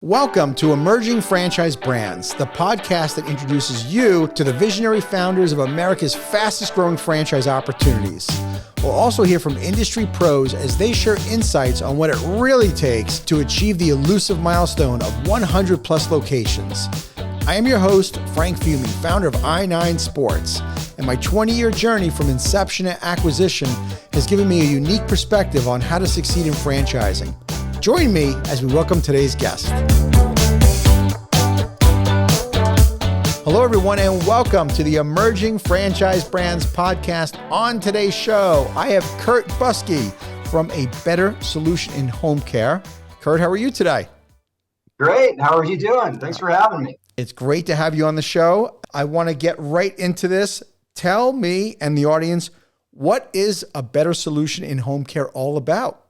Welcome to Emerging Franchise Brands, the podcast that introduces you to the visionary founders of America's fastest growing franchise opportunities. We'll also hear from industry pros as they share insights on what it really takes to achieve the elusive milestone of 100 plus locations. I am your host, Frank Fumey, founder of I9 Sports, and my 20-year journey from inception to acquisition has given me a unique perspective on how to succeed in franchising. Join me as we welcome today's guest. Hello, everyone, and welcome to the Emerging Franchise Brands podcast. On today's show, I have Kurt Buske from A Better Solution in Home Care. Kurt, how are you today? Great. How are you doing? Thanks for having me. It's great to have you on the show. I want to get right into this. Tell me and the audience, what is A Better Solution in Home Care all about?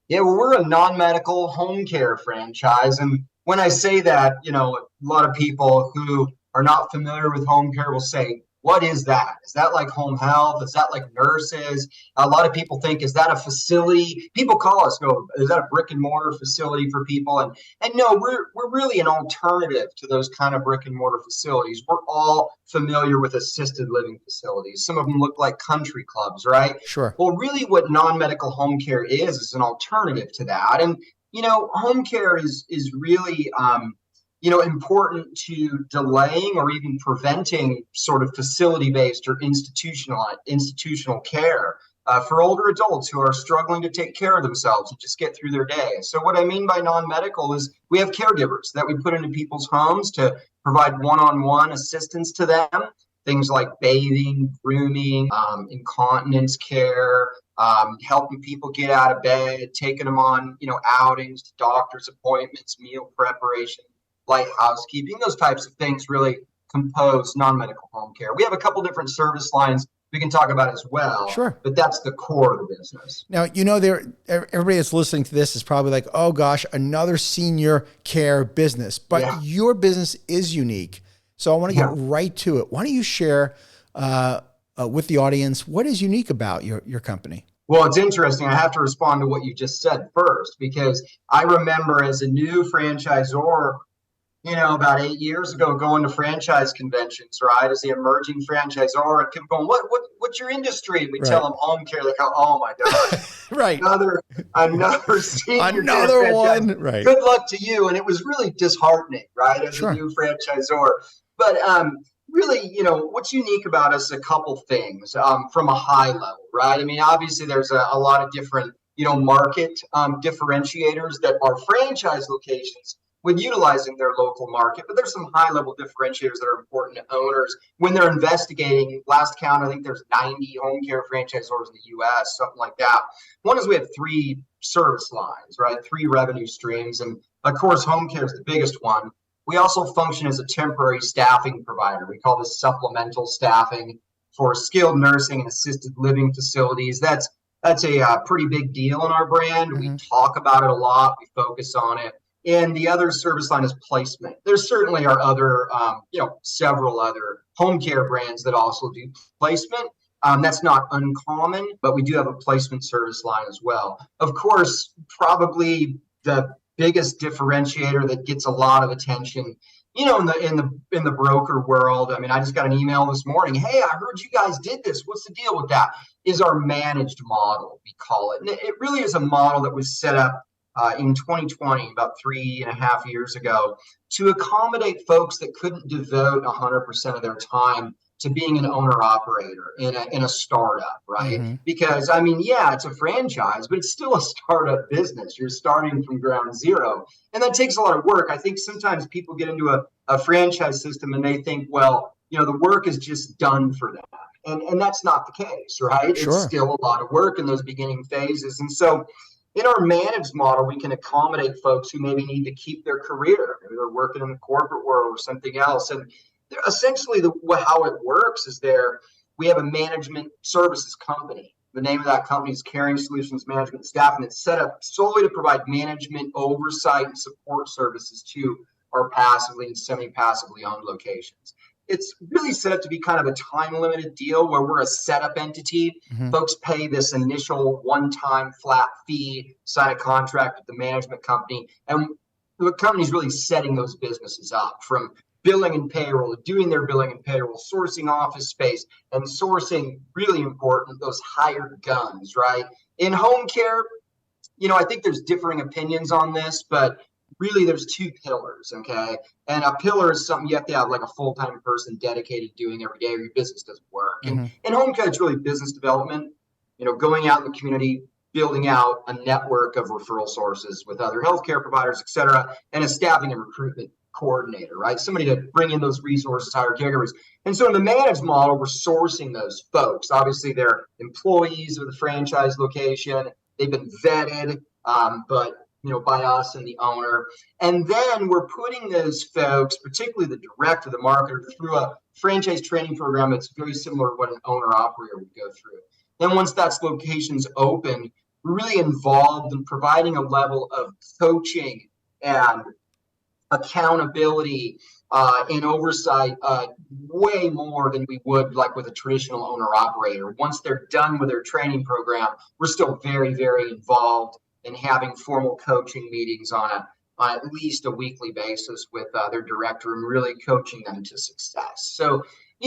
Yeah, well, we're a non-medical home care franchise. And when I say that, a lot of people who are not familiar with home care will say, what is that? Is that like home health? Is that like nurses? A lot of people think, is that a facility? People call us, go, is that a brick and mortar facility for people? And no, we're really an alternative to those kind of brick and mortar facilities. We're all familiar with assisted living facilities. Some of them look like country clubs, right? Sure. Well, really what non-medical home care is an alternative to that. And, home care is really, important to delaying or even preventing sort of facility-based or institutional care for older adults who are struggling to take care of themselves and just get through their day. So what I mean by non-medical is we have caregivers that we put into people's homes to provide one-on-one assistance to them, things like bathing, grooming, incontinence care, helping people get out of bed, taking them on, outings to doctor's appointments, meal preparation, light housekeeping, those types of things really compose non-medical home care. We have a couple different service lines we can talk about as well. Sure. But that's the core of the business. Now, everybody that's listening to this is probably like, oh gosh, another senior care business. But your business is unique. So I want to get right to it. Why don't you share with the audience what is unique about your company? Well, it's interesting. I have to respond to what you just said first, because I remember as a new franchisor, about 8 years ago, going to franchise conventions, right? As the emerging franchisor, and people going, what's your industry? We tell them home care. They go, oh my God, right? Another senior another one, right? Good luck to you. And it was really disheartening, right? As a new franchisor, but really, what's unique about us? A couple things from a high level, right? I mean, obviously, there's a lot of different, market differentiators that our franchise locations when utilizing their local market. But there's some high-level differentiators that are important to owners when they're investigating. Last count, I think there's 90 home care franchisors in the U.S., something like that. One is we have 3 service lines, right? 3 revenue streams. And, of course, home care is the biggest one. We also function as a temporary staffing provider. We call this supplemental staffing for skilled nursing and assisted living facilities. That's a pretty big deal in our brand. Mm-hmm. We talk about it a lot. We focus on it. And the other service line is placement. There certainly are other, several other home care brands that also do placement. That's not uncommon, but we do have a placement service line as well. Of course, probably the biggest differentiator that gets a lot of attention, in the broker world. I mean, I just got an email this morning. Hey, I heard you guys did this. What's the deal with that? Is our managed model, we call it. And it really is a model that was set up in 2020, about 3.5 years ago, to accommodate folks that couldn't devote 100% of their time to being an owner-operator in a startup, right? Mm-hmm. Because, it's a franchise, but it's still a startup business. You're starting from ground zero, and that takes a lot of work. I think sometimes people get into a franchise system and they think, well, the work is just done for them. And that's not the case, right? Sure. It's still a lot of work in those beginning phases. And so in our managed model, we can accommodate folks who maybe need to keep their career. Maybe they're working in the corporate world or something else. And essentially how it works is we have a management services company. The name of that company is Caring Solutions Management Staffing. It's set up solely to provide management oversight and support services to our passively and semi-passively owned locations. It's really set up to be kind of a time-limited deal where we're a setup entity. Mm-hmm. Folks pay this initial one-time flat fee, sign a contract with the management company, and the company's really setting those businesses up, from billing and payroll, doing their billing and payroll, sourcing office space, and sourcing, really important, those hired guns, right? In home care, I think there's differing opinions on this, but really there's two pillars, okay? And a pillar is something you have to have like a full-time person dedicated doing every day, or your business doesn't work. Mm-hmm. And in home care, it's really business development, going out in the community, building out a network of referral sources with other healthcare providers, et cetera, and establishing a recruitment coordinator, right? Somebody to bring in those resources, hire caregivers. And so in the managed model, we're sourcing those folks. Obviously, they're employees of the franchise location. They've been vetted, but by us and the owner. And then we're putting those folks, particularly the director, the marketer, through a franchise training program that's very similar to what an owner-operator would go through. Then once that location's open, we're really involved in providing a level of coaching and accountability and oversight way more than we would like with a traditional owner-operator. Once they're done with their training program, we're still very, very involved in having formal coaching meetings on at least a weekly basis with their director and really coaching them to success. So,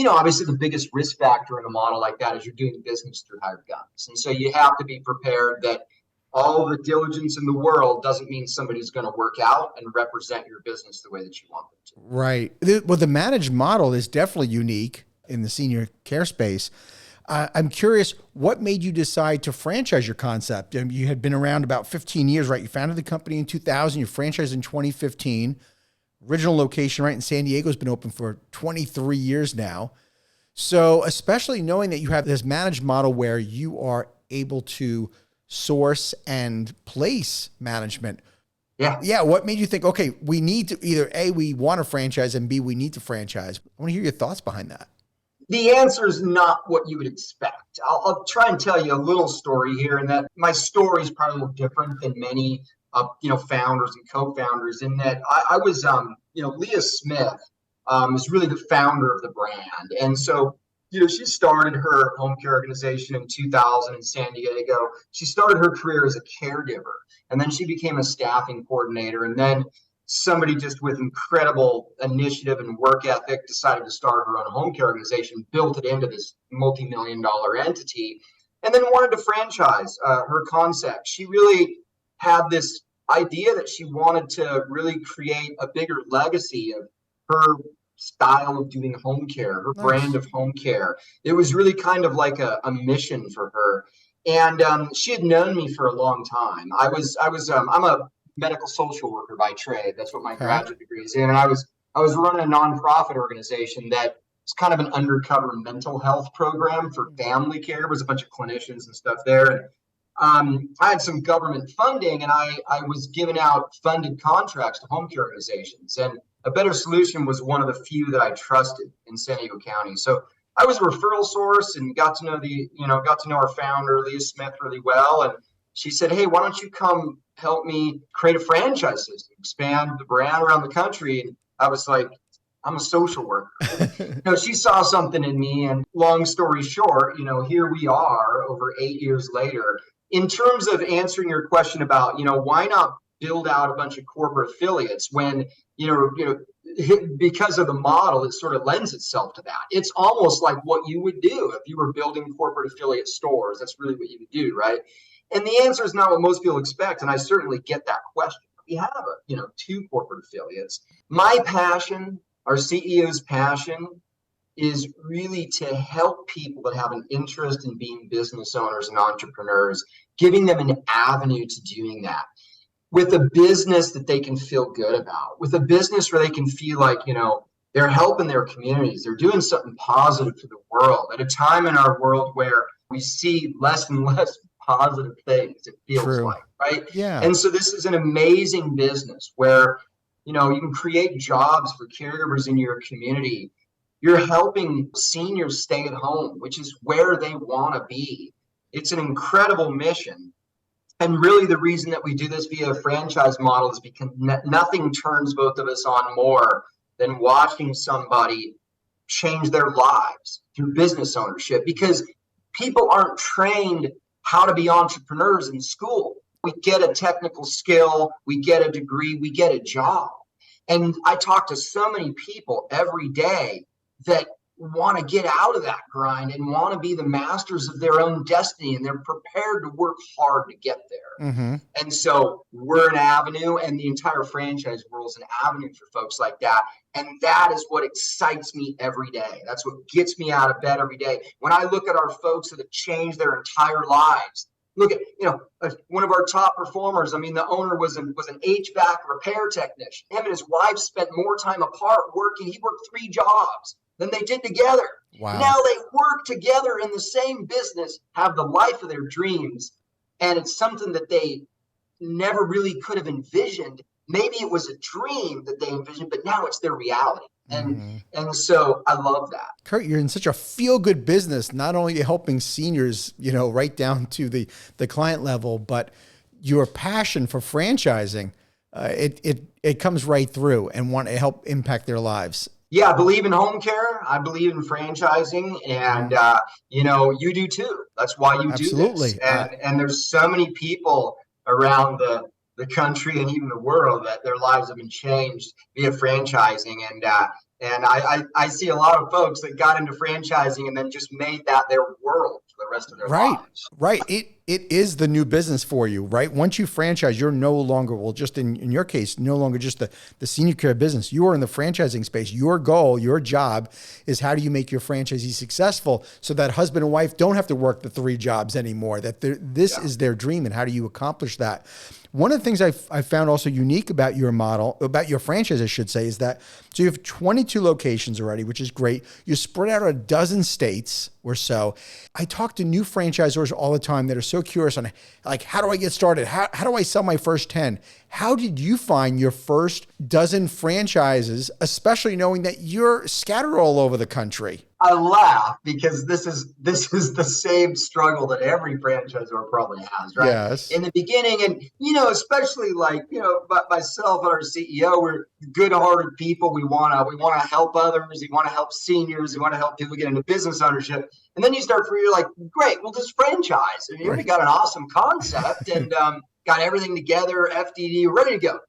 obviously the biggest risk factor in a model like that is you're doing business through hired guns. And so you have to be prepared that all the diligence in the world doesn't mean somebody's going to work out and represent your business the way that you want them to. Right. Well, the managed model is definitely unique in the senior care space. I'm curious, what made you decide to franchise your concept? You had been around about 15 years, right? You founded the company in 2000, you franchised in 2015. Original location, right, in San Diego has been open for 23 years now. So especially knowing that you have this managed model where you are able to source and place management. Yeah. What made you think, okay, we need to either A, we want to franchise, and B, we need to franchise? I want to hear your thoughts behind that. The answer is not what you would expect. I'll try and tell you a little story here, and that my story is probably a little different than many, founders and co-founders. In that I was, Leah Smith is really the founder of the brand, and so she started her home care organization in 2000 in San Diego. She started her career as a caregiver, and then she became a staffing coordinator, and then somebody just with incredible initiative and work ethic decided to start her own home care organization, built it into this multi-million-dollar entity, and then wanted to franchise her concept. She really had this idea that she wanted to really create a bigger legacy of her style of doing home care, her brand of home care. It was really kind of like a mission for her. And she had known me for a long time. I'm a medical social worker by trade. That's what my graduate degree is in. And I was running a nonprofit organization that was kind of an undercover mental health program for family care. There was a bunch of clinicians and stuff there. And I had some government funding, and I was giving out funded contracts to home care organizations. And A Better Solution was one of the few that I trusted in San Diego County. So I was a referral source and got to know our founder, Leah Smith, really well. And she said, hey, why don't you come help me create a franchise system, expand the brand around the country? And I was like, I'm a social worker. She saw something in me, and long story short, here we are over 8 years later. In terms of answering your question about, why not build out a bunch of corporate affiliates when, because of the model, it sort of lends itself to that. It's almost like what you would do if you were building corporate affiliate stores. That's really what you would do, right? And the answer is not what most people expect, and I certainly get that question. We have, 2 corporate affiliates. My passion, our CEO's passion, is really to help people that have an interest in being business owners and entrepreneurs, giving them an avenue to doing that with a business that they can feel good about, with a business where they can feel like, they're helping their communities, they're doing something positive for the world at a time in our world where we see less and less positive things, it feels like, right? Yeah. And so this is an amazing business where, you can create jobs for caregivers in your community. You're helping seniors stay at home, which is where they want to be. It's an incredible mission. And really the reason that we do this via a franchise model is because nothing turns both of us on more than watching somebody change their lives through business ownership, because people aren't trained how to be entrepreneurs in school. we get a technical skill, we get a degree, we get a job. And I talk to so many people every day that want to get out of that grind and want to be the masters of their own destiny, and they're prepared to work hard to get there. Mm-hmm. And so we're an avenue, and the entire franchise world is an avenue for folks like that. And that is what excites me every day. That's what gets me out of bed every day. When I look at our folks that have changed their entire lives, look at, one of our top performers. I mean, the owner was an HVAC repair technician. Him and his wife spent more time apart working. He worked 3 jobs than they did together. Wow. Now they work together in the same business, have the life of their dreams. And it's something that they never really could have envisioned. Maybe it was a dream that they envisioned, but now it's their reality. And so I love that. Kurt, you're in such a feel-good business, not only helping seniors, right down to the client level, but your passion for franchising, it comes right through and want to help impact their lives. Yeah, I believe in home care. I believe in franchising, and you do too. That's why you Absolutely. do this. And there's so many people around the country and even the world that their lives have been changed via franchising. And I see a lot of folks that got into franchising and then just made that their world for the rest of their lives. Right. It is the new business for you, right? Once you franchise, you're no longer, well, just in your case, no longer just the senior care business. You are in the franchising space. Your goal, your job is how do you make your franchisee successful so that husband and wife don't have to work the 3 jobs anymore, that this is their dream, and how do you accomplish that? One of the things I found also unique about your model, about your franchise, I should say, is that so you have 22 locations already, which is great. You're spread out a dozen states or so. I talk to new franchisors all the time that are so curious on, like, how do I get started? How do I sell my first 10? How did you find your first dozen franchises, especially knowing that you're scattered all over the country? I laugh because this is the same struggle that every franchisor probably has, right? Yes. In the beginning, and especially myself and our CEO, we're good-hearted people. We want to help others. We want to help seniors. We want to help people get into business ownership. And then you start you're like, great, we'll just franchise. And we got an awesome concept and got everything together, FDD, ready to go.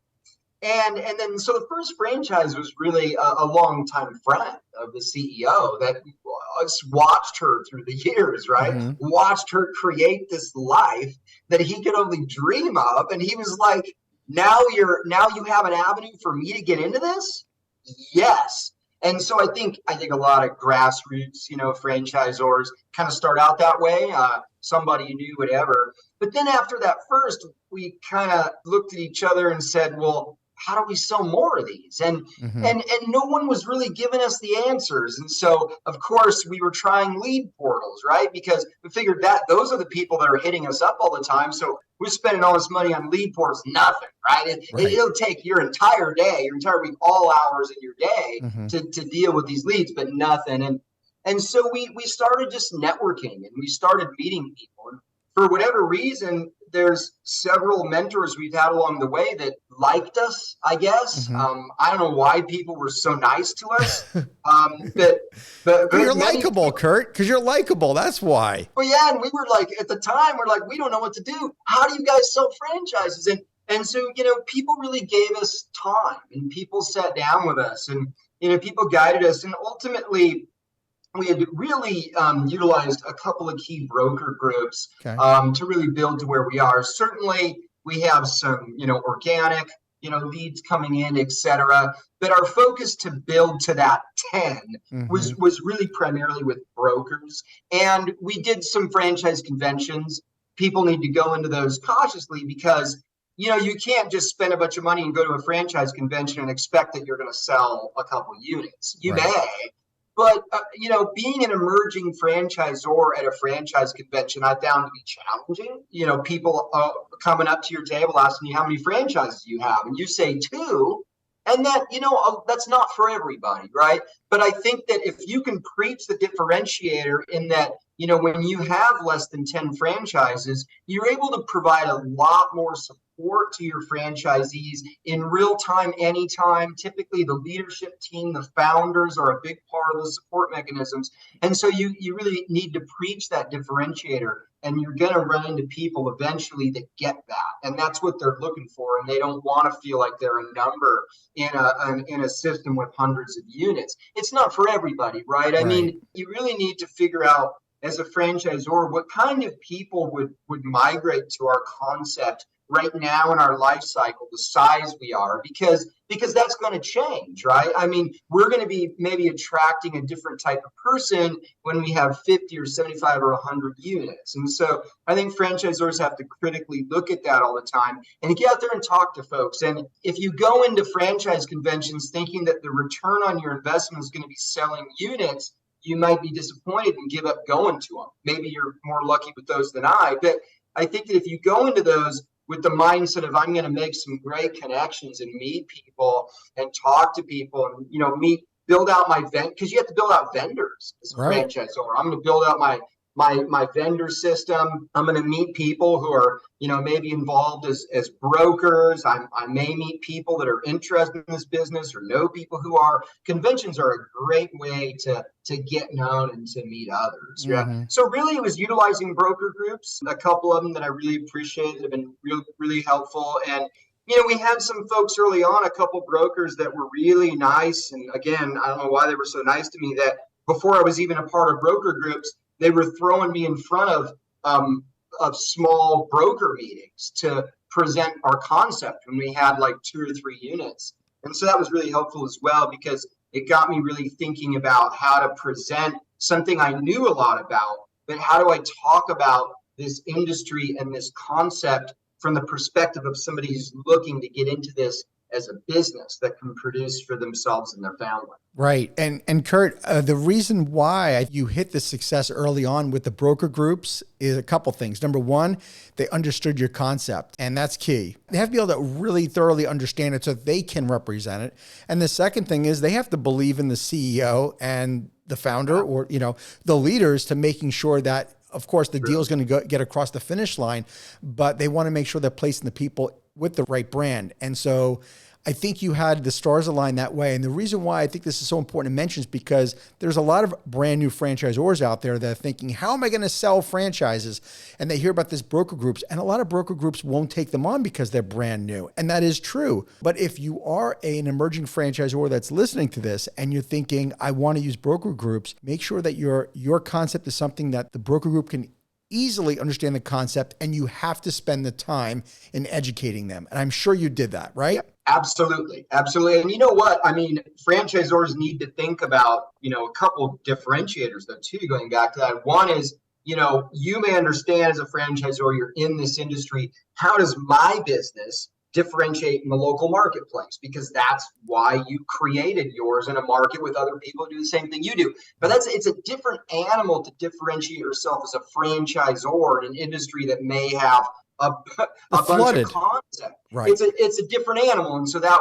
And then so the first franchise was really a longtime friend of the CEO that watched her through the years, right? Mm-hmm. Watched her create this life that he could only dream of. And he was like, now you have an avenue for me to get into this? Yes. And so I think a lot of grassroots, franchisors kind of start out that way. Somebody you knew, whatever. But then after that first, we kind of looked at each other and said, well, how do we sell more of these? And no one was really giving us the answers. And so, of course, we were trying lead portals, right? Because we figured that those are the people that are hitting us up all the time. So we're spending all this money on lead portals, nothing, right? It'll take your entire day, your entire week, all hours in your day to deal with these leads, but nothing. And so we started just networking and we started meeting people. And for whatever reason, there's several mentors we've had along the way that liked us, I guess. I don't know why people were so nice to us. But you're likable, Kurt, because you're likable. That's why. Well, yeah. And we were like, at the time, we're like, we don't know what to do. How do you guys sell franchises? And so, people really gave us time and people sat down with us and, people guided us. And ultimately, we had really utilized a couple of key broker groups to really build to where we are. Certainly, we have some, organic, leads coming in, et cetera. But our focus to build to that 10 was really primarily with brokers. And we did some franchise conventions. People need to go into those cautiously because, you can't just spend a bunch of money and go to a franchise convention and expect that you're going to sell a couple units. You may. But, being an emerging franchisor at a franchise convention, I found to be challenging. People coming up to your table asking you how many franchises you have, and you say 2, and that, that's not for everybody, right? But I think that if you can preach the differentiator in that, when you have less than 10 franchises, you're able to provide a lot more support support to your franchisees in real time, anytime. Typically, the leadership team, the founders are a big part of the support mechanisms. And so you really need to preach that differentiator. And you're going to run into people eventually that get that. And that's what they're looking for. And they don't want to feel like they're a number in a system with hundreds of units. It's not for everybody, right? I mean, you really need to figure out as a franchisor what kind of people would migrate to our concept right now in our life cycle, the size we are, because that's going to change, right? I mean, we're going to be maybe attracting a different type of person when we have 50 or 75 or 100 units. And so I think franchisors have to critically look at that all the time and get out there and talk to folks. And if you go into franchise conventions thinking that the return on your investment is going to be selling units, you might be disappointed and give up going to them. Maybe you're more lucky with those than I, but I think that if you go into those with the mindset of I'm going to make some great connections and meet people and talk to people and, build out my because you have to build out vendors as a franchisor. I'm going to build out my vendor system. I'm going to meet people who are, maybe involved as brokers. I may meet people that are interested in this business or know people who are. Conventions are a great way to get known and to meet others. Mm-hmm. So really it was utilizing broker groups. A couple of them that I really appreciated have been really, really helpful. And we had some folks early on, a couple brokers that were really nice. And again, I don't know why they were so nice to me that before I was even a part of broker groups, they were throwing me in front of small broker meetings to present our concept when we had like 2 or 3 units. And so that was really helpful as well, because it got me really thinking about how to present something I knew a lot about, but how do I talk about this industry and this concept from the perspective of somebody who's looking to get into this as a business that can produce for themselves and their family. Right. And Kurt, the reason why you hit the success early on with the broker groups is a couple things. Number one, they understood your concept, and that's key. They have to be able to really thoroughly understand it so they can represent it. And the second thing is they have to believe in the CEO and the founder or, the leaders to making sure that, of course, the deal is going to get across the finish line, but they want to make sure they're placing the people with the right brand. And so I think you had the stars aligned that way. And the reason why I think this is so important to mention is because there's a lot of brand new franchisors out there that are thinking, how am I going to sell franchises? And they hear about this broker groups, and a lot of broker groups won't take them on because they're brand new. And that is true. But if you are an emerging franchisor that's listening to this and you're thinking, I want to use broker groups, make sure that your concept is something that the broker group can easily understand the concept, and you have to spend the time in educating them. And I'm sure you did that, right? Yep. Absolutely. Absolutely. And you know what? I mean, franchisors need to think about, a couple of differentiators though, too, going back to that. One is, you may understand as a franchisor, you're in this industry. How does my business differentiate in the local marketplace? Because that's why you created yours in a market with other people who do the same thing you do. But it's a different animal to differentiate yourself as a franchisor in an industry that may have a bunch of concept. Right. It's a different animal. And so that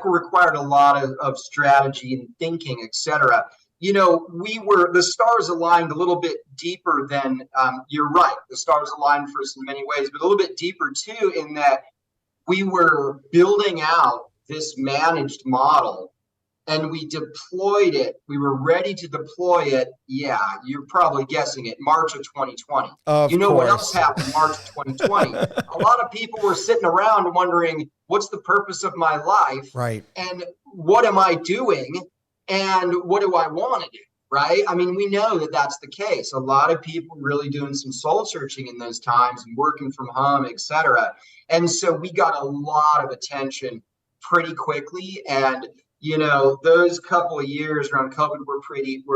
required a lot of strategy and thinking, et cetera. The stars aligned a little bit deeper than, you're right. The stars aligned for us in many ways, but a little bit deeper too, in that we were building out this managed model and we deployed it. We were ready to deploy it. Yeah, you're probably guessing it, March of 2020. What else happened March of 2020? A lot of people were sitting around wondering, what's the purpose of my life? Right. And what am I doing? And what do I want to do? Right. I mean, we know that that's the case. A lot of people really doing some soul searching in those times and working from home, et cetera. And so we got a lot of attention pretty quickly. And, those couple of years around COVID were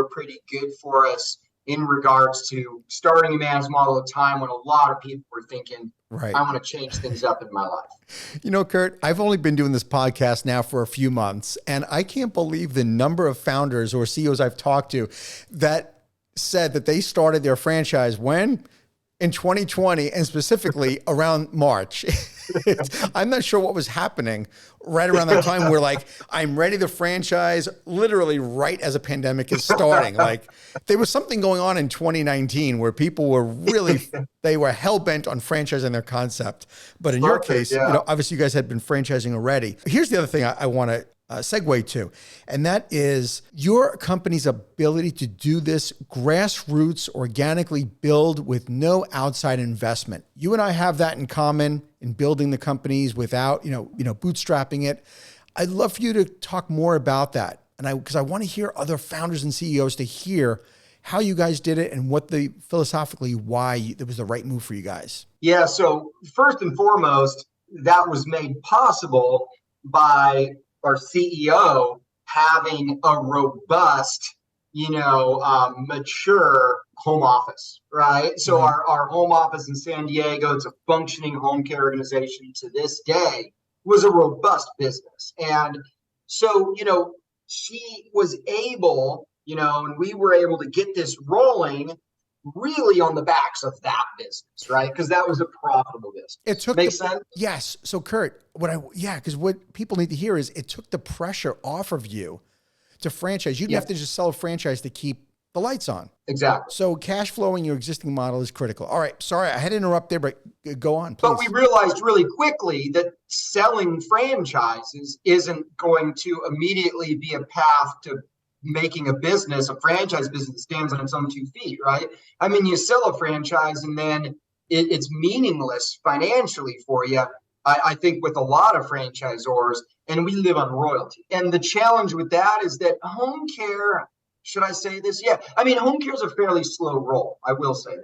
pretty good for us in regards to starting a managed model at a time when a lot of people were thinking, right, I want to change things up in my life. Kurt, I've only been doing this podcast now for a few months, and I can't believe the number of founders or CEOs I've talked to that said that they started their franchise when in 2020 and specifically around March. I'm not sure what was happening right around that time. We're like, I'm ready to franchise literally right as a pandemic is starting. Like there was something going on in 2019 where people were really, they were hell bent on franchising their concept. But in your case, obviously you guys had been franchising already. Here's the other thing I want to segue to, and that is your company's ability to do this grassroots, organically build with no outside investment. You and I have that in common in building the companies without, bootstrapping it. I'd love for you to talk more about that. And because I want to hear other founders and CEOs to hear how you guys did it and what philosophically, why it was the right move for you guys. Yeah. So first and foremost, that was made possible by our CEO having a robust, mature home office, right? So our home office in San Diego, it's a functioning home care organization to this day, was a robust business. And so, she was able, and we were able to get this rolling really on the backs of that business, right? Because that was a profitable business. It took Make sense? Yes. So Kurt, because what people need to hear is it took the pressure off of you to franchise. You didn't have to just sell a franchise to keep the lights on. Exactly. So cash flowing your existing model is critical. All right. Sorry, I had to interrupt there, but go on, please. But we realized really quickly that selling franchises isn't going to immediately be a path to making a franchise business that stands on its own 2 feet, right? I mean, you sell a franchise and then it's meaningless financially for you, I think, with a lot of franchisors, and we live on royalty. And the challenge with that is that home care, should I say this? Yeah. I mean, home care is a fairly slow roll. I will say that.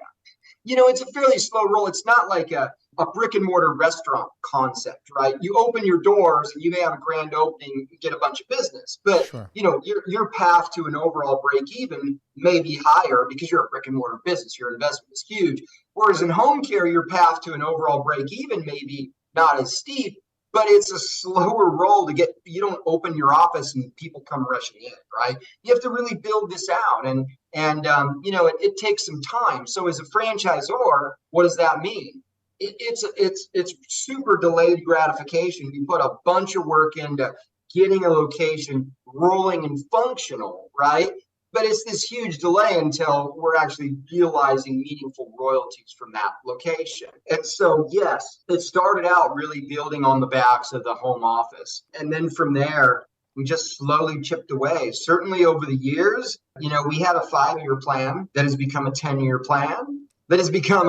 It's a fairly slow roll. It's not like a brick and mortar restaurant concept, right? You open your doors and you may have a grand opening, get a bunch of business, but sure, your path to an overall break even may be higher because you're a brick and mortar business. Your investment is huge. Whereas in home care, your path to an overall break even may be not as steep, but it's a slower roll to get. You don't open your office and people come rushing in, right? You have to really build this out, and it takes some time. So as a franchisor, what does that mean? It's super delayed gratification. You put a bunch of work into getting a location rolling and functional, right? But it's this huge delay until we're actually realizing meaningful royalties from that location. And so, yes, it started out really building on the backs of the home office. And then from there, we just slowly chipped away. Certainly over the years, we had a 5-year plan that has become a 10-year plan. That has become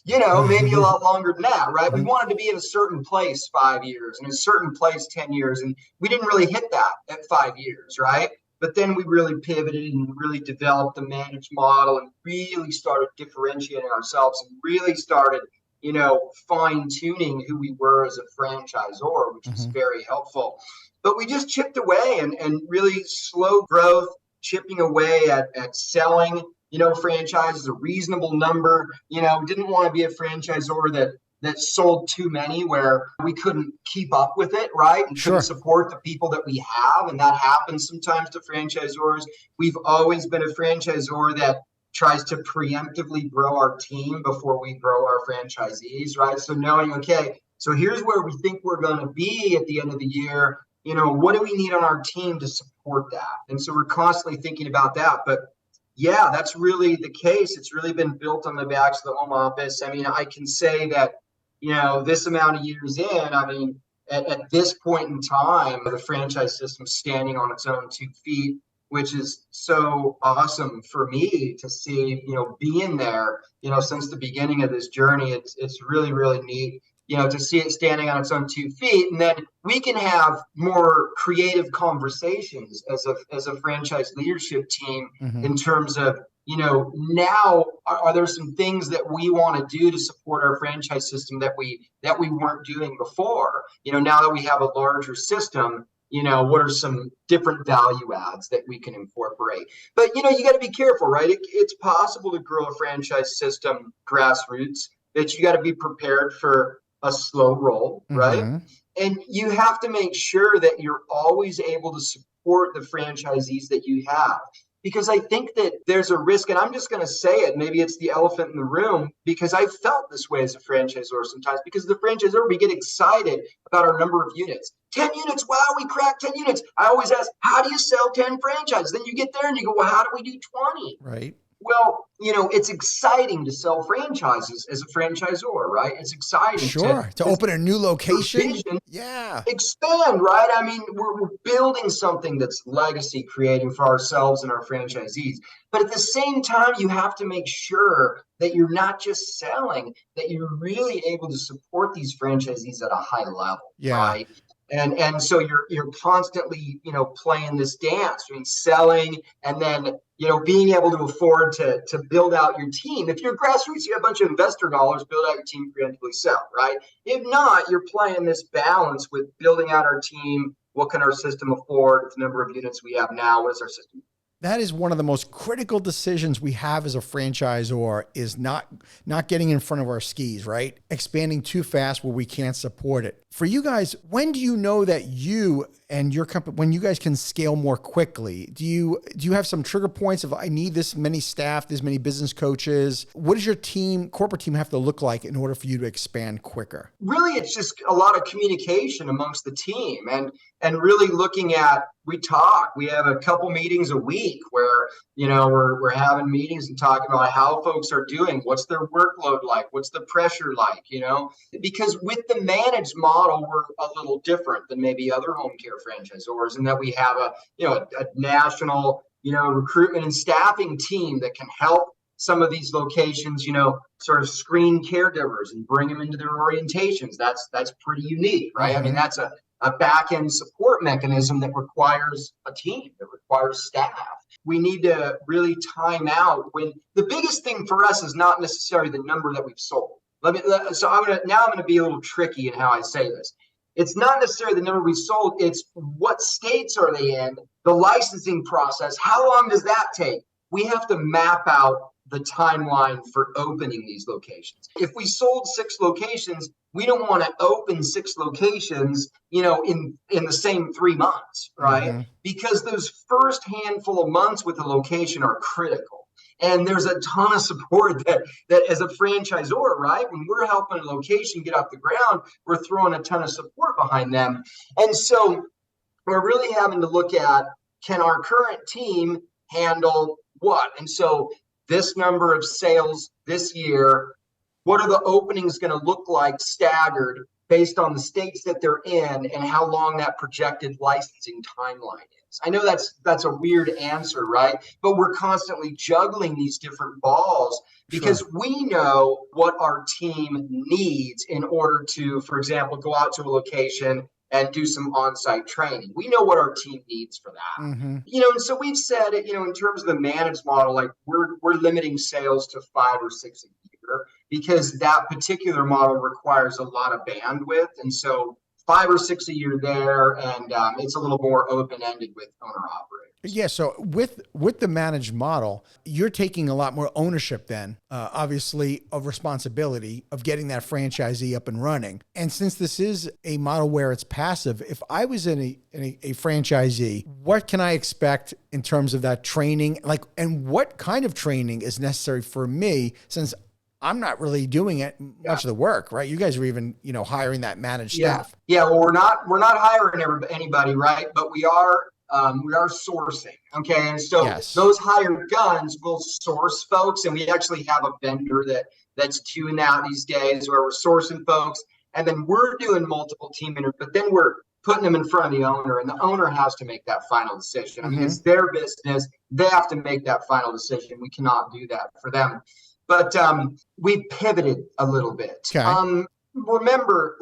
maybe a lot longer than that, right? We wanted to be in a certain place 5 years and a certain place 10 years. And we didn't really hit that at 5 years, right? But then we really pivoted and really developed the managed model and really started differentiating ourselves and really started, fine tuning who we were as a franchisor, which was very helpful. But we just chipped away and really slow growth, chipping away at selling, franchises, a reasonable number, didn't want to be a franchisor that sold too many where we couldn't keep up with it, right? And couldn't support the people that we have. And that happens sometimes to franchisors. We've always been a franchisor that tries to preemptively grow our team before we grow our franchisees, right? So knowing, okay, so here's where we think we're going to be at the end of the year. What do we need on our team to support that? And so we're constantly thinking about that. But yeah, that's really the case. It's really been built on the backs of the home office. I mean, I can say that, this amount of years in, I mean, at this point in time, the franchise system standing on its own 2 feet, which is so awesome for me to see, being there, since the beginning of this journey. It's really, really neat, to see it standing on its own 2 feet. And then we can have more creative conversations as a franchise leadership team in terms of, now are there some things that we want to do to support our franchise system that we weren't doing before? Now that we have a larger system, what are some different value adds that we can incorporate? But, you got to be careful, right? It's possible to grow a franchise system grassroots, that you got to be prepared for a slow roll, right? And you have to make sure that you're always able to support the franchisees that you have. because I think that there's a risk, and I'm just going to say it, maybe it's the elephant in the room, because I've felt this way as a franchisor sometimes, because the franchisor, we get excited about our number of units. 10 units, wow, we cracked 10 units. I always ask, how do you sell 10 franchises? Then you get there and you go, well, how do we do 20? Right. Well, it's exciting to sell franchises as a franchisor, right? It's exciting to open a new location. Vision, yeah. Expand, right? I mean, we're building something that's legacy creating for ourselves and our franchisees. But at the same time, you have to make sure that you're not just selling, that you're really able to support these franchisees at a high level, right? And so you're constantly, playing this dance between selling and then, being able to afford to build out your team. If you're grassroots, you have a bunch of investor dollars, build out your team, preemptively sell, right? If not, you're playing this balance with building out our team. What can our system afford? The number of units we have now, what is our system? That is one of the most critical decisions we have as a franchisor, is not getting in front of our skis, right? Expanding too fast where we can't support it. For you guys, when do you know that you and your company, when you guys can scale more quickly? Do you have some trigger points of, I need this many staff, this many business coaches? What does your corporate team have to look like in order for you to expand quicker? Really, it's just a lot of communication amongst the team and really looking at, we have a couple meetings a week where, we're having meetings and talking about how folks are doing, what's their workload like, what's the pressure like, because with the managed model, we're a little different than maybe other home care franchisors in that we have a national, recruitment and staffing team that can help some of these locations, sort of screen caregivers and bring them into their orientations. That's pretty unique, right? Mm-hmm. I mean, that's a back-end support mechanism that requires a team, that requires staff. We need to really time out when the biggest thing for us is not necessarily the number that we've sold. I'm going to be a little tricky in how I say this. It's not necessarily the number we sold. It's what states are they in, the licensing process. How long does that take? We have to map out the timeline for opening these locations. If we sold 6 locations, we don't want to open 6 locations, in the same 3 months, right? Mm-hmm. Because those first handful of months with the location are critical. And there's a ton of support that as a franchisor, right? When we're helping a location get off the ground, we're throwing a ton of support behind them. And so we're really having to look at, can our current team handle what? And so this number of sales this year, what are the openings going to look like staggered based on the states that they're in and how long that projected licensing timeline is? I know that's a weird answer, right? But we're constantly juggling these different balls because we know what our team needs in order to, for example, go out to a location and do some on-site training. We know what our team needs for that. Mm-hmm. And so we've said, in terms of the managed model, like we're limiting sales to 5 or 6 a year because that particular model requires a lot of bandwidth. And so 5 or 6 a year there, and it's a little more open-ended with owner-operators. Yeah, so with the managed model, you're taking a lot more ownership then, obviously, of responsibility of getting that franchisee up and running. And since this is a model where it's passive, if I was in a franchisee, what can I expect in terms of that training? And what kind of training is necessary for me, since I'm not really doing much of the work, right? You guys are even, hiring that managed staff. Yeah. Well, we're not hiring anybody, right? But we are sourcing. Okay. And so those hired guns will source folks. And we actually have a vendor that's doing that these days where we're sourcing folks. And then we're doing multiple team interviews, but then we're putting them in front of the owner, and the owner has to make that final decision. I mean, it's their business. They have to make that final decision. We cannot do that for them. But we pivoted a little bit. Okay. Remember,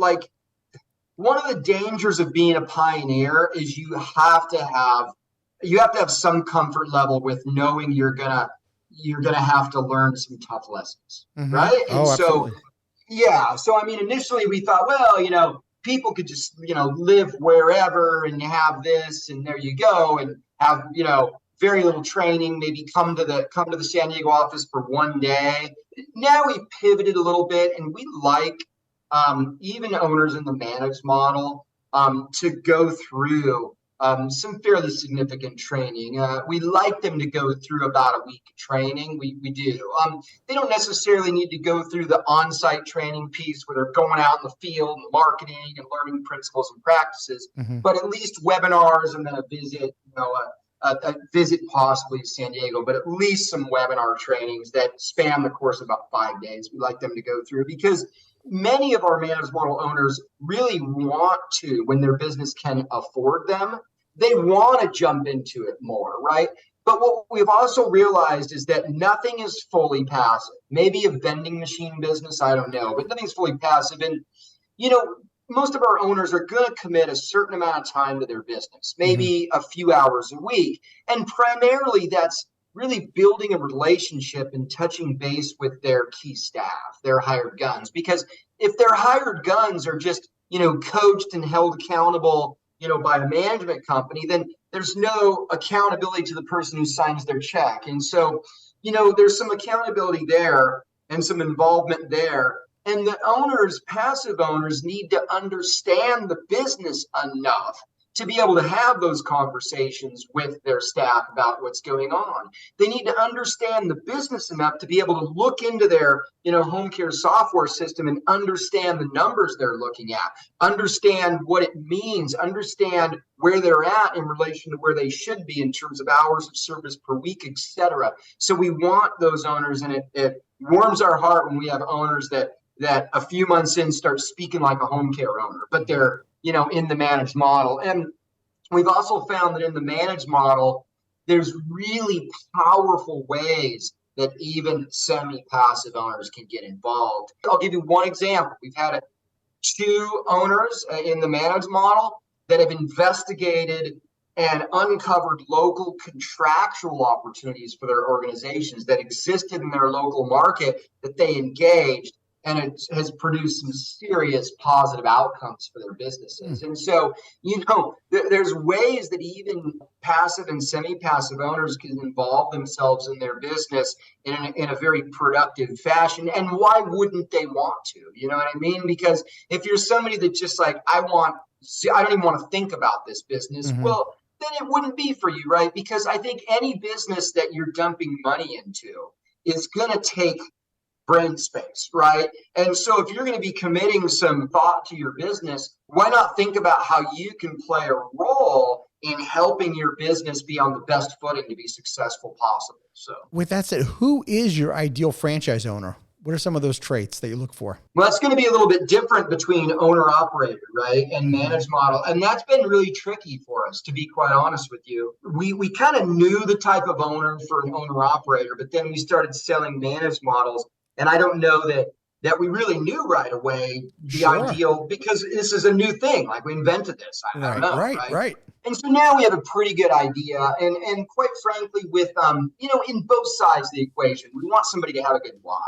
one of the dangers of being a pioneer is you have to have some comfort level with knowing you're gonna have to learn some tough lessons, right? And so, absolutely. So I mean, initially we thought, well, people could just live wherever and have this, and there you go, and have very little training, maybe come to the San Diego office for one day. Now we pivoted a little bit, and we like even owners in the managed model to go through some fairly significant training. We like them to go through about a week of training. We do. They don't necessarily need to go through the on-site training piece where they're going out in the field and marketing and learning principles and practices, but at least webinars and then a visit, a visit possibly to San Diego, but at least some webinar trainings that span the course of about 5 days. We like them to go through because many of our managed model owners really want to, when their business can afford them, they want to jump into it more, right? But what we've also realized is that nothing is fully passive. Maybe a vending machine business, I don't know, but nothing's fully passive. And, most of our owners are going to commit a certain amount of time to their business, maybe a few hours a week. And primarily that's really building a relationship and touching base with their key staff, their hired guns. Because if their hired guns are just, coached and held accountable, by a management company, then there's no accountability to the person who signs their check. And so, there's some accountability there and some involvement there. And the owners, passive owners, need to understand the business enough to be able to have those conversations with their staff about what's going on. They need to understand the business enough to be able to look into their, home care software system and understand the numbers they're looking at, understand what it means, understand where they're at in relation to where they should be in terms of hours of service per week, etc. So we want those owners, and it warms our heart when we have owners that a few months in start speaking like a home care owner, but they're, in the managed model. And we've also found that in the managed model, there's really powerful ways that even semi-passive owners can get involved. I'll give you one example. We've had 2 owners in the managed model that have investigated and uncovered local contractual opportunities for their organizations that existed in their local market that they engaged. And it has produced some serious positive outcomes for their businesses. And so, there's ways that even passive and semi-passive owners can involve themselves in their business in a very productive fashion. And why wouldn't they want to? You know what I mean? Because if you're somebody that just like, I don't even want to think about this business, well, then it wouldn't be for you, right? Because I think any business that you're dumping money into is going to take brain space, right? And so if you're going to be committing some thought to your business, why not think about how you can play a role in helping your business be on the best footing to be successful possible? So with that said, who is your ideal franchise owner? What are some of those traits that you look for? Well, it's going to be a little bit different between owner operator, right, and managed model. And that's been really tricky for us, to be quite honest with you. We kind of knew the type of owner for an owner operator, but then we started selling managed models. And I don't know that we really knew right away the ideal, because this is a new thing. Like, we invented this. I don't know. Right. And so now we have a pretty good idea. And quite frankly, with, in both sides of the equation, we want somebody to have a good why.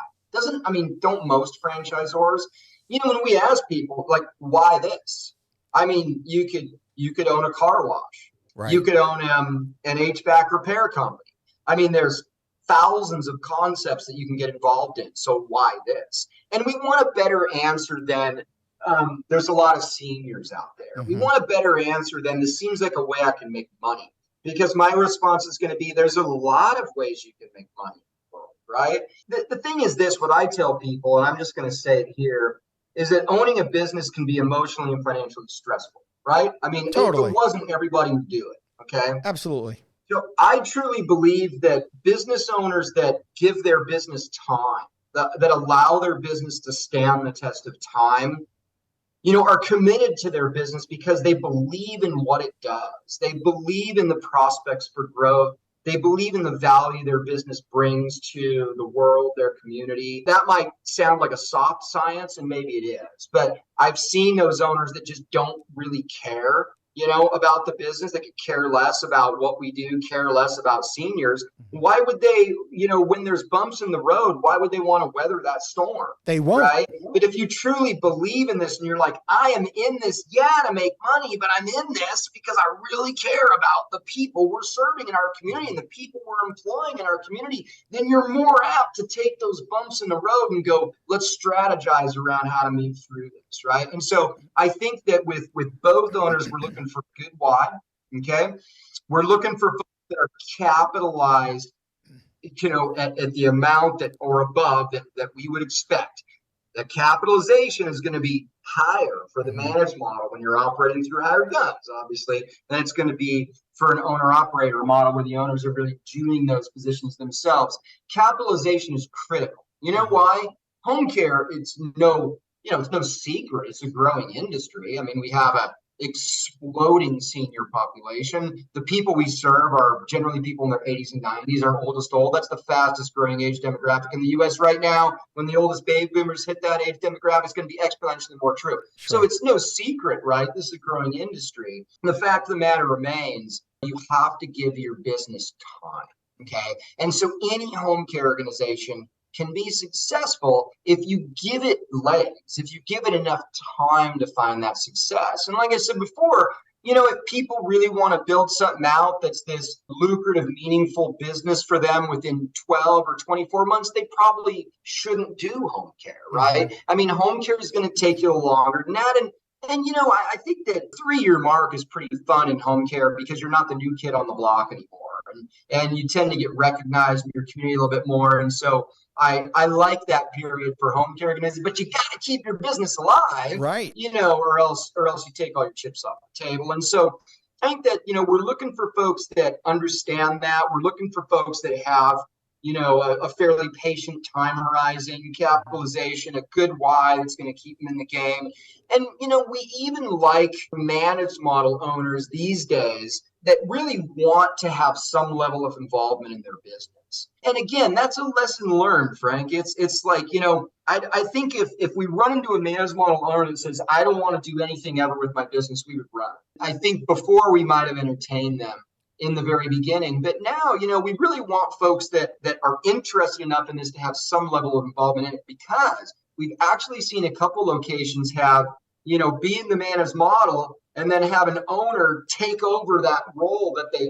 Don't most franchisors, when we ask people, like, why this? You could own a car wash. Right. You could own an HVAC repair company. There's thousands of concepts that you can get involved in. So why this? And we want a better answer than there's a lot of seniors out there. We want a better answer than this seems like a way I can make money. Because my response is going to be, there's a lot of ways you can make money, right? The thing is this, what I tell people, and I'm just going to say it here, is that owning a business can be emotionally and financially stressful, right? Totally. If it wasn't, everybody would do it, okay? Absolutely. So I truly believe that business owners that give their business time, that allow their business to stand the test of time, are committed to their business because they believe in what it does. They believe in the prospects for growth. They believe in the value their business brings to the world, their community. That might sound like a soft science, and maybe it is. But I've seen those owners that just don't really care about the business. They could care less about what we do, care less about seniors. Why would they, when there's bumps in the road, why would they want to weather that storm? They won't. Right? But if you truly believe in this and you're like, I am in this, to make money, but I'm in this because I really care about the people we're serving in our community and the people we're employing in our community, then you're more apt to take those bumps in the road and go, let's strategize around how to move through this, right? And so I think that with both owners, we're looking for good why. Okay. We're looking for folks that are capitalized, at the amount that or above that we would expect. The capitalization is going to be higher for the managed model when you're operating through hired guns, obviously, than it's going to be for an owner-operator model where the owners are really doing those positions themselves. Capitalization is critical. You know why? Home care, it's no secret. It's a growing industry. I mean, we have a exploding senior population. The people we serve are generally people in their 80s and 90s, our oldest old. That's the fastest growing age demographic in the US right now. When the oldest baby boomers hit that age demographic, it's going to be exponentially more true. Sure. So it's no secret, right? This is a growing industry. And the fact of the matter remains, you have to give your business time. Okay. And so any home care organization can be successful if you give it legs, if you give it enough time to find that success. And like I said before, if people really want to build something out that's this lucrative, meaningful business for them within 12 or 24 months, they probably shouldn't do home care, right? I mean, home care is going to take you longer than that. And I think that 3-year mark is pretty fun in home care because you're not the new kid on the block anymore. And you tend to get recognized in your community a little bit more. And so I like that period for home care organizations, but you got to keep your business alive, right? Or else you take all your chips off the table. And so I think that, we're looking for folks that understand that. We're looking for folks that have, a fairly patient time horizon, capitalization, a good why that's going to keep them in the game. And, we even like managed model owners these days that really want to have some level of involvement in their business. And again, that's a lesson learned, Frank. It's like, I think if we run into a managed model owner that says, I don't want to do anything ever with my business, we would run. I think before we might have entertained them in the very beginning. But now, we really want folks that are interested enough in this to have some level of involvement in it, because we've actually seen a couple locations have, be in the managed model and then have an owner take over that role that they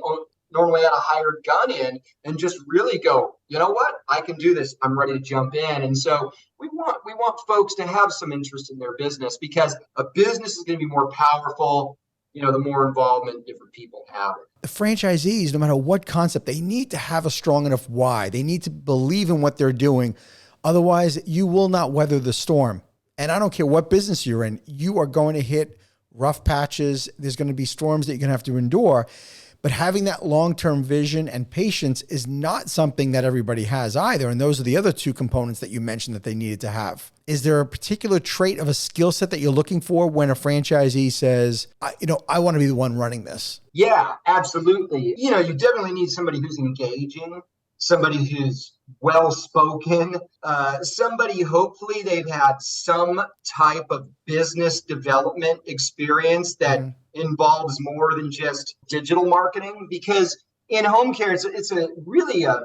normally had a hired gun in and just really go, you know what, I can do this. I'm ready to jump in. And so we want folks to have some interest in their business, because a business is going to be more powerful, the more involvement different people have. The franchisees, no matter what concept, they need to have a strong enough why. They need to believe in what they're doing. Otherwise, you will not weather the storm. And I don't care what business you're in, you are going to hit rough patches. There's going to be storms that you're going to have to endure. But having that long-term vision and patience is not something that everybody has either. And those are the other two components that you mentioned that they needed to have. Is there a particular trait of a skill set that you're looking for when a franchisee says, I want to be the one running this? Yeah, absolutely. You definitely need somebody who's engaging, somebody who's well-spoken, somebody, hopefully they've had some type of business development experience that involves more than just digital marketing, because in home care, it's a really a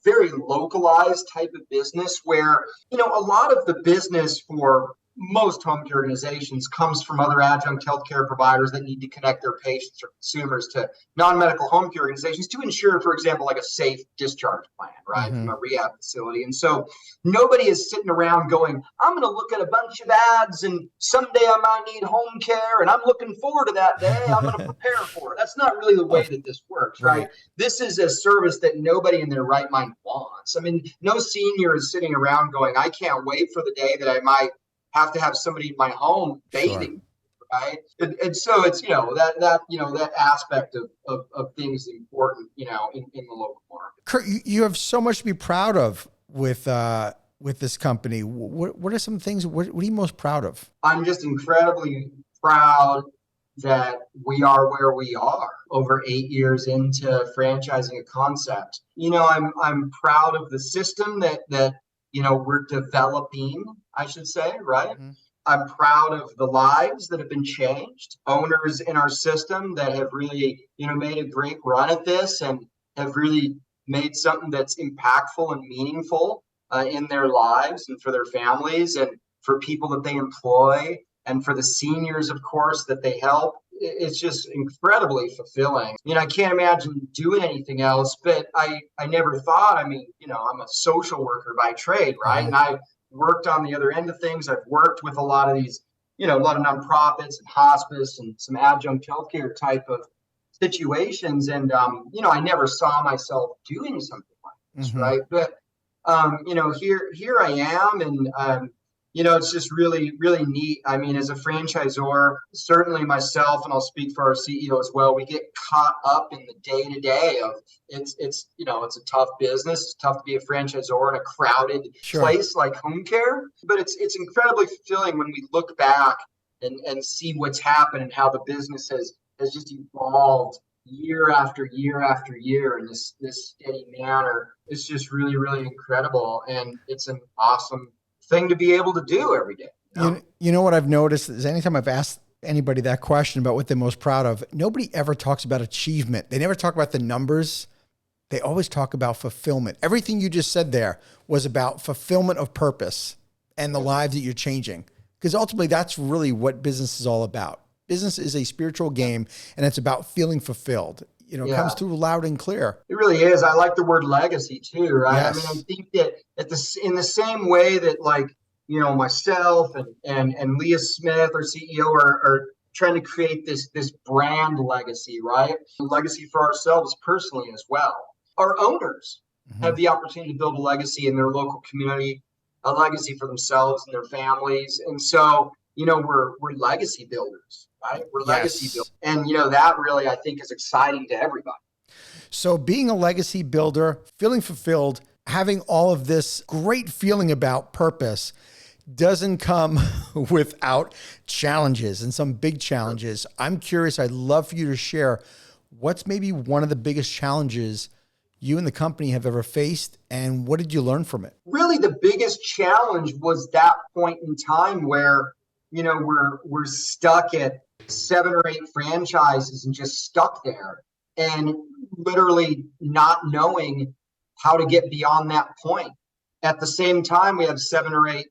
very localized type of business where, a lot of the business for most home care organizations comes from other adjunct healthcare providers that need to connect their patients or consumers to non-medical home care organizations to ensure, for example, like a safe discharge plan, right, from a rehab facility. And so nobody is sitting around going, I'm going to look at a bunch of ads and someday I might need home care and I'm looking forward to that day. I'm going to prepare for it. That's not really the way that this works, right? This is a service that nobody in their right mind wants. I mean, no senior is sitting around going, I can't wait for the day that I might have to have somebody in my home bathing, right? And so it's, that aspect of things important, in the local market. Kurt, you have so much to be proud of with this company. What are some things, what are you most proud of? I'm just incredibly proud that we are where we are over 8 years into franchising a concept. I'm proud of the system that we're developing, I should say, right? I'm proud of the lives that have been changed, owners in our system that have really, made a great run at this and have really made something that's impactful and meaningful in their lives and for their families and for people that they employ and for the seniors, of course, that they help. It's just incredibly fulfilling. I can't imagine doing anything else, but I never thought, I'm a social worker by trade, right? And I've worked on the other end of things. I've worked with a lot of these, a lot of nonprofits and hospice and some adjunct healthcare type of situations. And, I never saw myself doing something like this, right? But, here I am. And, it's just really, really neat. I mean, as a franchisor, certainly myself, and I'll speak for our CEO as well, we get caught up in the day to day of it's a tough business. It's tough to be a franchisor in a crowded place like home care, but it's incredibly fulfilling when we look back and see what's happened and how the business has just evolved year after year after year in this steady manner. It's just really, really incredible. And it's an awesome thing to be able to do every day. You know what I've noticed is anytime I've asked anybody that question about what they're most proud of, nobody ever talks about achievement. They never talk about the numbers. They always talk about fulfillment. Everything you just said there was about fulfillment of purpose and the lives that you're changing. Because ultimately that's really what business is all about. Business is a spiritual game, and it's about feeling fulfilled. It comes through loud and clear. It really is. I like the word legacy too, right? Yes. I mean, I think that in the same way that myself and Leah Smith, our CEO, are trying to create this brand legacy, right? Legacy for ourselves personally as well. Our owners have the opportunity to build a legacy in their local community, a legacy for themselves and their families. And so, we're legacy builders, right? We're legacy builders. And, that really, I think, is exciting to everybody. So being a legacy builder, feeling fulfilled, having all of this great feeling about purpose doesn't come without challenges and some big challenges. I'm curious, I'd love for you to share what's maybe one of the biggest challenges you and the company have ever faced, and what did you learn from it? Really, the biggest challenge was that point in time where, we're stuck at 7 or 8 franchises and just stuck there and literally not knowing how to get beyond that point. At the same time, we have 7 or 8,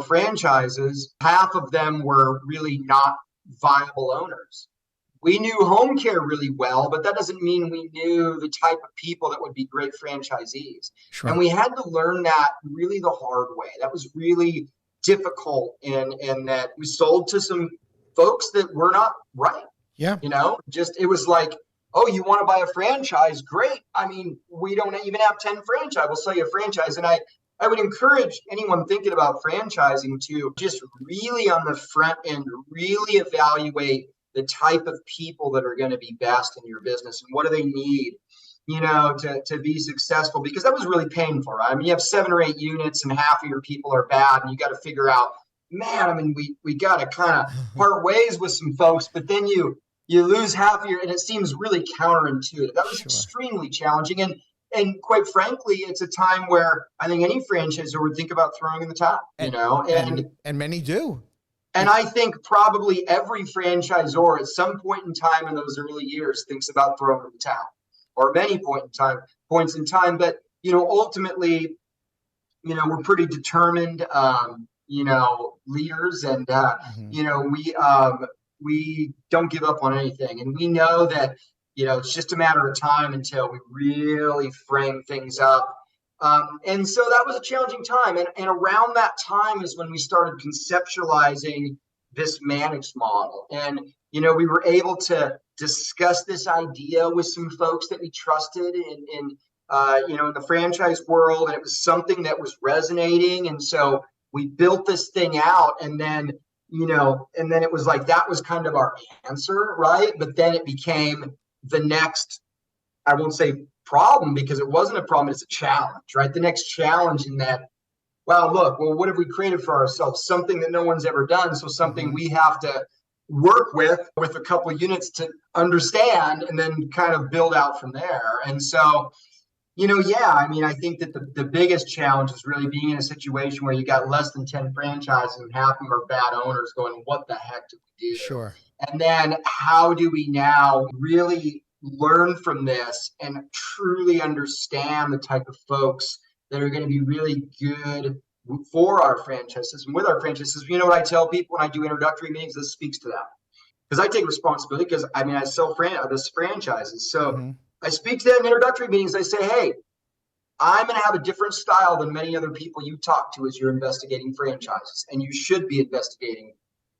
franchises. Half of them were really not viable owners. We knew home care really well, but that doesn't mean we knew the type of people that would be great franchisees. Sure. And we had to learn that really the hard way. That was really difficult in that we sold to some folks that were not right. Yeah. It was like, oh, you want to buy a franchise? Great. I mean, we don't even have 10 franchise. We'll sell you a franchise. And I would encourage anyone thinking about franchising to just really on the front end, really evaluate the type of people that are going to be best in your business and what do they need, to be successful, because that was really painful, right? I mean, you have 7 or 8 units and half of your people are bad and you got to figure out, man, I mean, we got to kind of part ways with some folks, but then you lose half of and it seems really counterintuitive. That was extremely challenging. And quite frankly, it's a time where I think any franchisor would think about throwing in the towel, and many do. And I think probably every franchisor at some point in time in those early years thinks about throwing in the towel, or many points in time. But, ultimately, we're pretty determined, leaders, and, we don't give up on anything. And we know that, it's just a matter of time until we really frame things up. And so that was a challenging time. And around that time is when we started conceptualizing this managed model. And, we were able to discuss this idea with some folks that we trusted in the franchise world. And it was something that was resonating. And so we built this thing out, and then, it was like, that was kind of our answer, right? But then it became the next, I won't say problem, because it wasn't a problem, it's a challenge, right? The next challenge in that, what have we created for ourselves? Something that no one's ever done. So something we have to work with a couple of units to understand and then kind of build out from there. And so, I think that the biggest challenge is really being in a situation where you got less than 10 franchises and half of them are bad owners going, what the heck do we do? Sure. And then how do we now really learn from this and truly understand the type of folks that are going to be really good for our franchises and with our franchises? You know what I tell people when I do introductory meetings? This speaks to that, because I take responsibility, because I sell this franchises. So I speak to them in introductory meetings. I say, hey, I'm going to have a different style than many other people you talk to as you're investigating franchises, and you should be investigating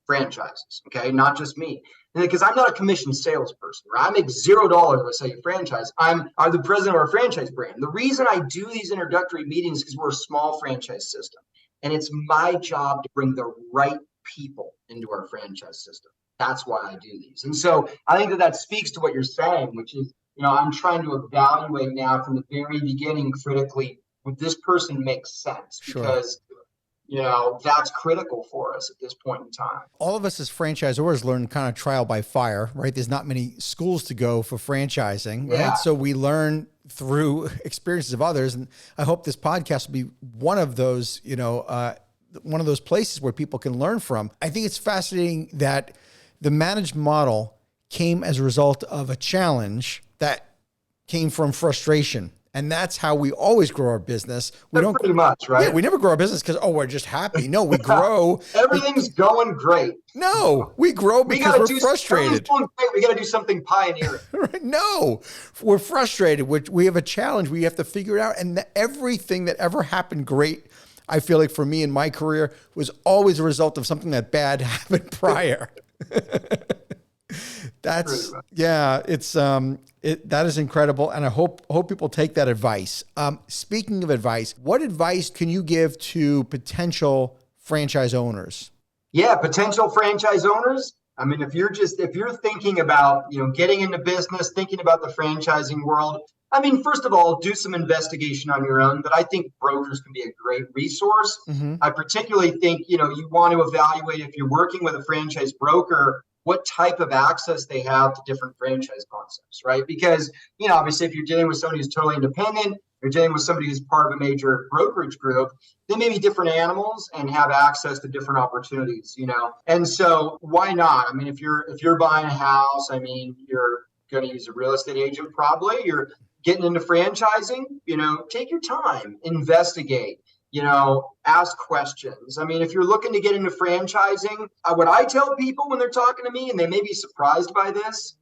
franchises, okay? Not just me. because I'm not a commissioned salesperson, right? I make $0 if I sell you a franchise. I'm the president of our franchise brand. The reason I do these introductory meetings is because we're a small franchise system. And it's my job to bring the right people into our franchise system. That's why I do these. And so I think that speaks to what you're saying, which is, I'm trying to evaluate now from the very beginning critically, would this person make sense? Sure. Because that's critical for us at this point in time. All of us as franchisors learn kind of trial by fire, right? There's not many schools to go for franchising, right? Yeah. So we learn through experiences of others. And I hope this podcast will be one of those, one of those places where people can learn from. I think it's fascinating that the managed model came as a result of a challenge that came from frustration. And that's how we always grow our business. We don't pretty much, right? Yeah, we never grow our business because, we're just happy. No, we grow. Everything's going great. No, we grow because we're frustrated. We got to do something pioneering. No, we're frustrated. We have a challenge. We have to figure it out. And everything that ever happened great, I feel like for me in my career, was always a result of something that bad happened prior. That is incredible. And I hope people take that advice. Speaking of advice, what advice can you give to potential franchise owners? Yeah, potential franchise owners. I mean, if you're thinking about, getting into business, thinking about the franchising world, I mean, first of all, do some investigation on your own, but I think brokers can be a great resource. Mm-hmm. I particularly think, you want to evaluate if you're working with a franchise broker, what type of access they have to different franchise concepts, right? Because, obviously, if you're dealing with somebody who's totally independent, you're dealing with somebody who's part of a major brokerage group, they may be different animals and have access to different opportunities, And so why not? I mean, if you're buying a house, I mean, you're going to use a real estate agent probably. You're getting into franchising, take your time, investigate. Ask questions. I mean, if you're looking to get into franchising, what I tell people when they're talking to me, and they may be surprised by this,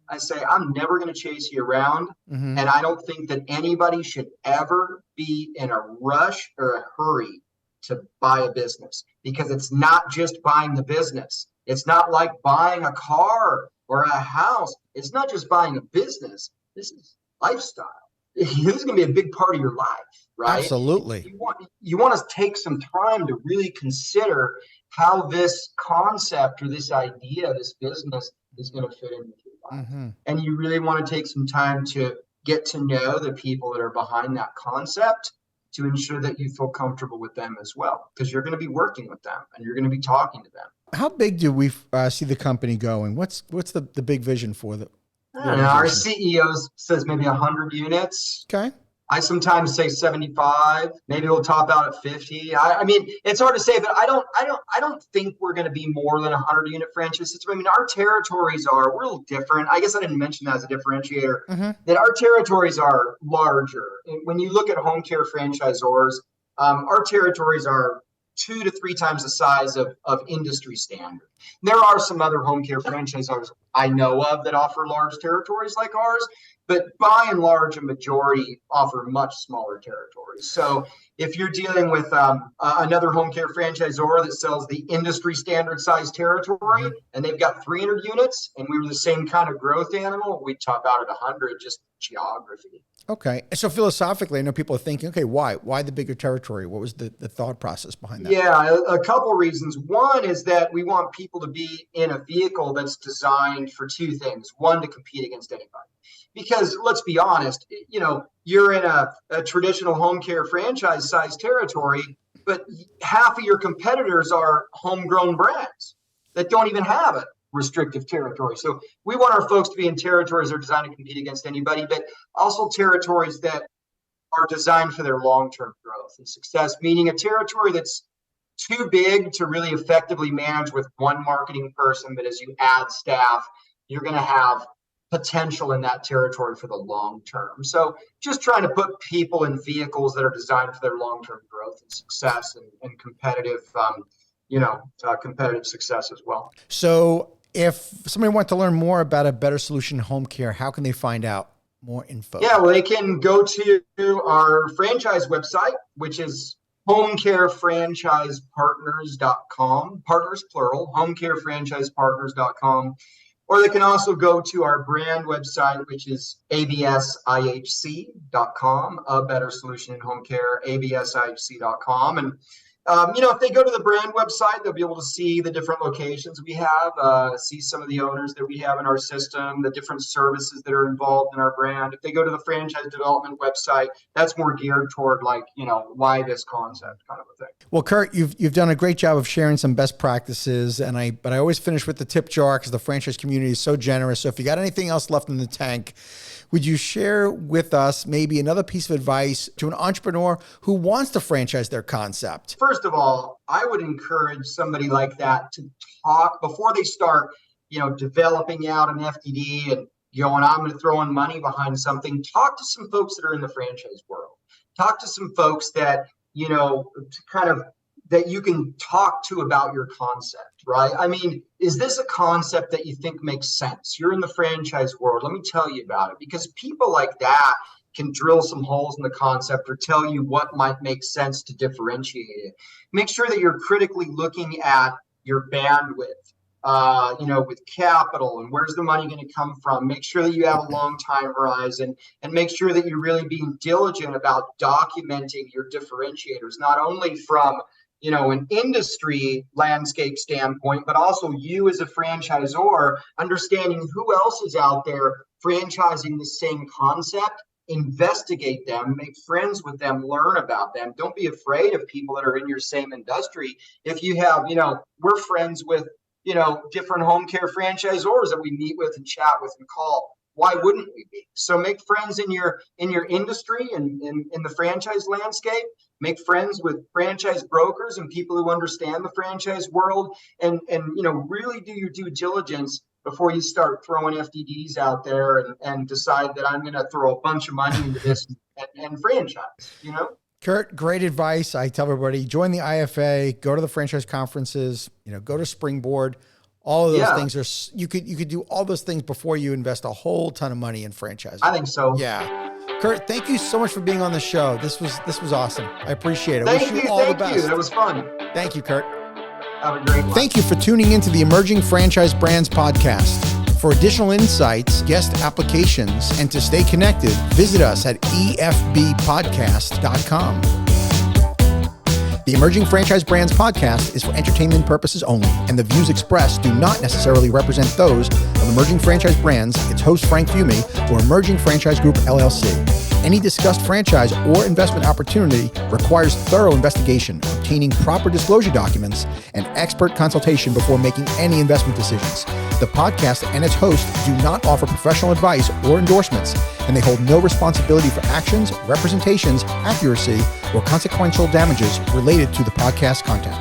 I say, I'm never going to chase you around. Mm-hmm. And I don't think that anybody should ever be in a rush or a hurry to buy a business, because it's not just buying the business. It's not like buying a car or a house. It's not just buying a business. This is lifestyle. This is going to be a big part of your life, right? Absolutely. You want to take some time to really consider how this concept or this idea, this business is going to fit into your life. Mm-hmm. And you really want to take some time to get to know the people that are behind that concept to ensure that you feel comfortable with them as well, because you're going to be working with them and you're going to be talking to them. How big do we see the company going? What's the big vision for the I don't know. Our CEO says maybe 100 units. Okay. I sometimes say 75. Maybe we'll top out at 50. I mean, it's hard to say, but I don't think we're going to be more than 100 unit franchise system. I mean, our territories we're a little different. I guess I didn't mention that as a differentiator. Mm-hmm. That our territories are larger. When you look at home care franchisors, our territories are 2 to 3 times the size of industry standard. There are some other home care franchisors I know of that offer large territories like ours, but by and large, a majority offer much smaller territories. So if you're dealing with another home care franchisor that sells the industry standard size territory and they've got 300 units and we were the same kind of growth animal, we'd top out at 100, just geography. Okay. So philosophically, I know people are thinking, okay, why the bigger territory? What was the thought process behind that? Yeah, a couple reasons. One is that we want people to be in a vehicle that's designed for 2 things. One, to compete against anybody. Because let's be honest, you're in a traditional home care franchise size territory, but half of your competitors are homegrown brands that don't even have a restrictive territory. So we want our folks to be in territories that are designed to compete against anybody, but also territories that are designed for their long-term growth and success, meaning a territory that's too big to really effectively manage with one marketing person, but as you add staff, you're going to have potential in that territory for the long term. So just trying to put people in vehicles that are designed for their long-term growth and success and competitive, competitive success as well. So if somebody wants to learn more about a Better Solution Home Care, how can they find out more info? Yeah, well, they can go to our franchise website, which is homecarefranchisepartners.com, partners plural, homecarefranchisepartners.com. Or they can also go to our brand website, which is absihc.com, a better solution in home care, absihc.com. And if they go to the brand website, they'll be able to see the different locations we have, see some of the owners that we have in our system, the different services that are involved in our brand. If they go to the franchise development website, that's more geared toward why this concept kind of a thing. Well, Kurt, you've done a great job of sharing some best practices, but I always finish with the tip jar because the franchise community is so generous. So if you got anything else left in the tank, would you share with us maybe another piece of advice to an entrepreneur who wants to franchise their concept? First of all, I would encourage somebody like that to talk before they start, developing out an FDD and going, I'm going to throw in money behind something. Talk to some folks that are in the franchise world. Talk to some folks that, that you can talk to about your concept, right? I mean, is this a concept that you think makes sense? You're in the franchise world. Let me tell you about it, because people like that can drill some holes in the concept or tell you what might make sense to differentiate it. Make sure that you're critically looking at your bandwidth, with capital and where's the money going to come from. Make sure that you have a long time horizon, and make sure that you're really being diligent about documenting your differentiators, not only from an industry landscape standpoint, but also you as a franchisor, understanding who else is out there franchising the same concept. Investigate them, make friends with them, learn about them. Don't be afraid of people that are in your same industry. If you have, we're friends with, different home care franchisors that we meet with and chat with and call. Why wouldn't we be? So make friends in your industry and in the franchise landscape. Make friends with franchise brokers and people who understand the franchise world, and really do your due diligence before you start throwing FDDs out there and decide that I'm going to throw a bunch of money into this and franchise, Kurt, great advice. I tell everybody, join the IFA, go to the franchise conferences, go to Springboard. All of those things are, you could do all those things before you invest a whole ton of money in franchising. I think so. Yeah. Kurt, thank you so much for being on the show. This was awesome. I appreciate it. Thank you. All the best. That was fun. Thank you, Kurt. Have a great one. Thank you for tuning into the Emerging Franchise Brands podcast. For additional insights, guest applications, and to stay connected, visit us at efbpodcast.com. The Emerging Franchise Brands podcast is for entertainment purposes only, and the views expressed do not necessarily represent those of Emerging Franchise Brands, its host Frank Fumey, or Emerging Franchise Group LLC. Any discussed franchise or investment opportunity requires thorough investigation, obtaining proper disclosure documents, and expert consultation before making any investment decisions. The podcast and its host do not offer professional advice or endorsements, and they hold no responsibility for actions, representations, accuracy, or consequential damages related to the podcast content.